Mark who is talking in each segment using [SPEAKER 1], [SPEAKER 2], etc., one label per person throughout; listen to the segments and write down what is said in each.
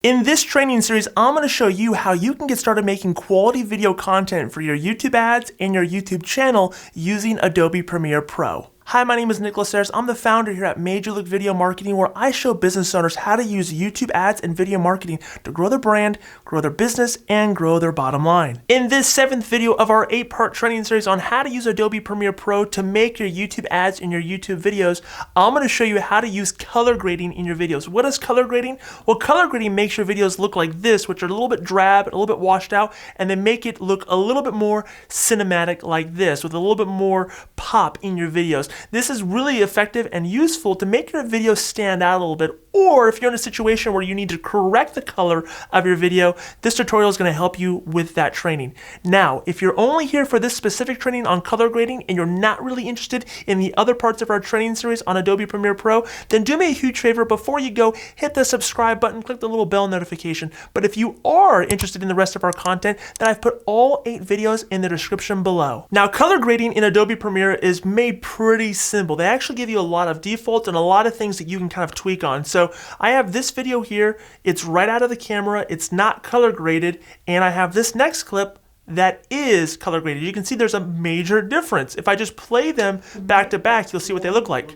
[SPEAKER 1] In this training series, I'm going to show you how you can get started making quality video content for your YouTube ads and your YouTube channel using Adobe Premiere Pro. Hi, my name is Nicholas Ayers. I'm the founder here at Major League Video Marketing, where I show business owners how to use YouTube ads and video marketing to grow their brand, grow their business, and grow their bottom line. In this 7th video of our 8-part training series on how to use Adobe Premiere Pro to make your YouTube ads and your YouTube videos, I'm going to show you how to use color grading in your videos. What is color grading? Well, color grading makes your videos look like this, which are a little bit drab, a little bit washed out, and then make it look a little bit more cinematic like this, with a little bit more pop in your videos. This is really effective and useful to make your video stand out a little bit, or if you're in a situation where you need to correct the color of your video, this tutorial is going to help you with that training. Now, if you're only here for this specific training on color grading and you're not really interested in the other parts of our training series on Adobe Premiere Pro, then do me a huge favor. Before you go, hit the subscribe button, click the little bell notification. But if you are interested in the rest of our content, then I've put all 8 videos in the description below. Now, color grading in Adobe Premiere is made pretty simple. They actually give you a lot of defaults and a lot of things that you can kind of tweak on. So I have this video here. It's right out of the camera. It's not color graded. And I have this next clip that is color graded. You can see there's a major difference. If I just play them back to back, you'll see what they look like.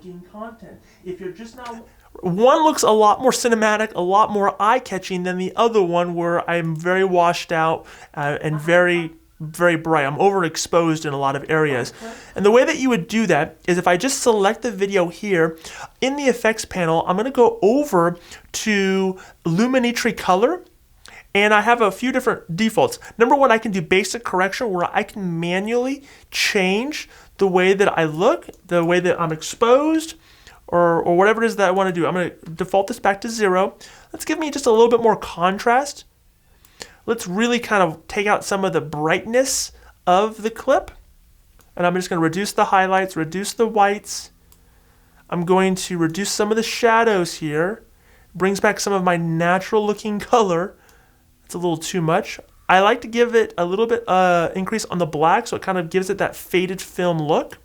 [SPEAKER 1] If you're just now, one looks a lot more cinematic, a lot more eye-catching than the other one, where I'm very washed out and very bright. I'm overexposed in a lot of areas. And the way that you would do that is if I just select the video here, in the effects panel, I'm going to go over to Luminatory Color, and I have a few different defaults. Number one, I can do basic correction, where I can manually change the way that I look, the way that I'm exposed, or whatever it is that I want to do. I'm going to default this back to 0. Let's give me just a little bit more contrast. Let's really kind of take out some of the brightness of the clip. And I'm just going to reduce the highlights, reduce the whites. I'm going to reduce some of the shadows here. Brings back some of my natural looking color. It's a little too much. I like to give it a little bit increase on the black, so it kind of gives it that faded film look.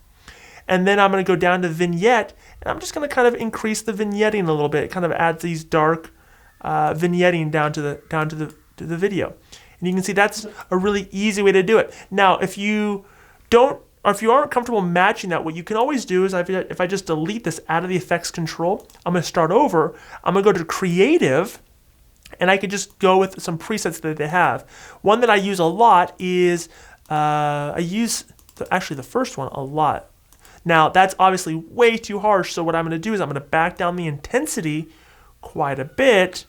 [SPEAKER 1] And then I'm going to go down to vignette, and I'm just going to kind of increase the vignetting a little bit. It kind of adds these dark vignetting down to the video. And you can see that's a really easy way to do it. Now, if you aren't comfortable matching that, what you can always do is if I just delete this out of the effects control, I'm going to start over. I'm going to go to creative, and I could just go with some presets that they have. One that I use a lot is actually the first one a lot. Now, that's obviously way too harsh, so what I'm going to do is I'm going to back down the intensity quite a bit,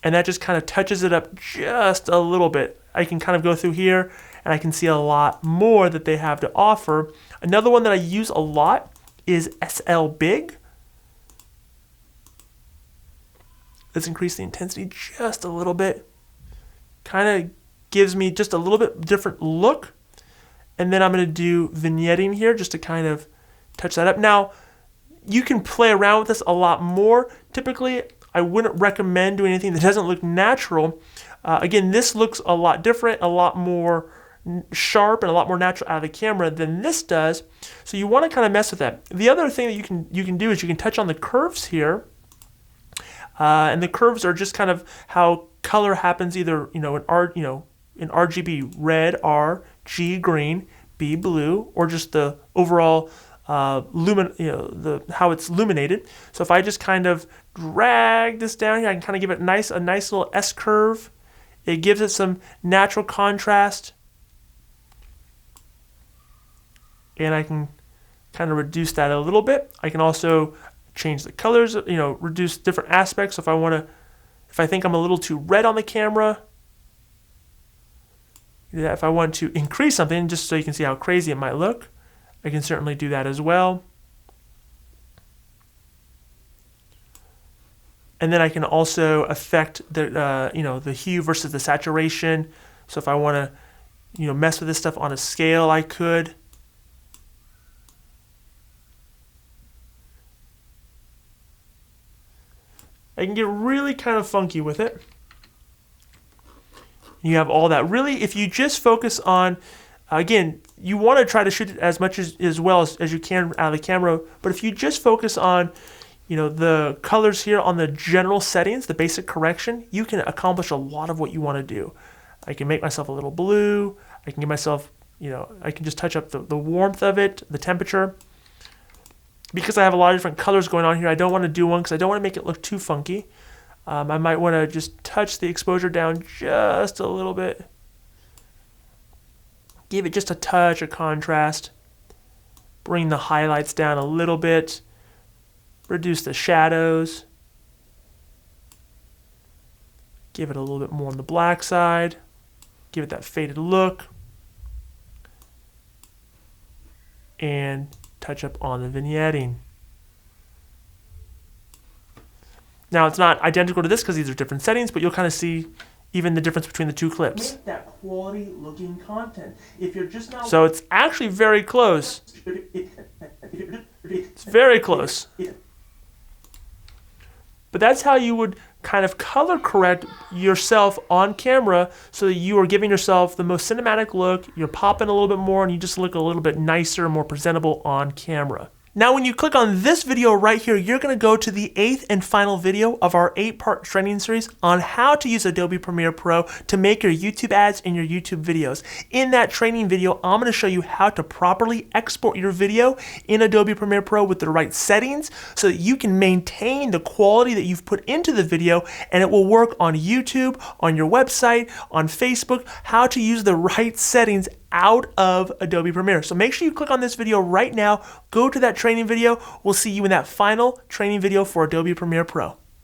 [SPEAKER 1] and that just kind of touches it up just a little bit. I can kind of go through here, and I can see a lot more that they have to offer. Another one that I use a lot is SL Big. Let's increase the intensity just a little bit. Kind of gives me just a little bit different look. And then I'm going to do vignetting here just to kind of touch that up. Now, you can play around with this a lot more. Typically, I wouldn't recommend doing anything that doesn't look natural. Again, this looks a lot different, a lot more sharp, and a lot more natural out of the camera than this does. So you want to kind of mess with that. The other thing that you can do is you can touch on the curves here. And the curves are just kind of how color happens, either in RGB, red, R, G, green, B, blue, or just the overall how it's illuminated. So if I just kind of drag this down here, I can kind of give it a nice little S curve. It gives it some natural contrast, and I can kind of reduce that a little bit. I can also change the colors, reduce different aspects. If I think I'm a little too red on the camera, if I want to increase something, just so you can see how crazy it might look, I can certainly do that as well. And then I can also affect the hue versus the saturation. So if I want to mess with this stuff on a scale, I could. I can get really kind of funky with it. You have all that. Really, if you just focus on, again, you want to try to shoot it as much as well as you can out of the camera, but if you just focus on the colors here on the general settings, the basic correction, you can accomplish a lot of what you want to do. I can make myself a little blue. I can give myself, I can just touch up the warmth of it, the temperature. Because I have a lot of different colors going on here, I don't want to do one because I don't want to make it look too funky. I might want to just touch the exposure down just a little bit. Give it just a touch of contrast. Bring the highlights down a little bit. Reduce the shadows. Give it a little bit more on the black side. Give it that faded look. And touch up on the vignetting. Now it's not identical to this because these are different settings, but you'll kind of see even the difference between the two clips.
[SPEAKER 2] Make that quality looking content. If you're just now,
[SPEAKER 1] so it's actually very close. It's very close. But that's how you would kind of color correct yourself on camera so that you are giving yourself the most cinematic look, you're popping a little bit more, and you just look a little bit nicer, more presentable on camera. Now when you click on this video right here, you're going to go to the 8th and final video of our 8-part training series on how to use Adobe Premiere Pro to make your YouTube ads and your YouTube videos. In that training video, I'm going to show you how to properly export your video in Adobe Premiere Pro with the right settings so that you can maintain the quality that you've put into the video and it will work on YouTube, on your website, on Facebook, how to use the right settings out of Adobe Premiere. So make sure you click on this video right now, go to that training video. We'll see you in that final training video for Adobe Premiere Pro.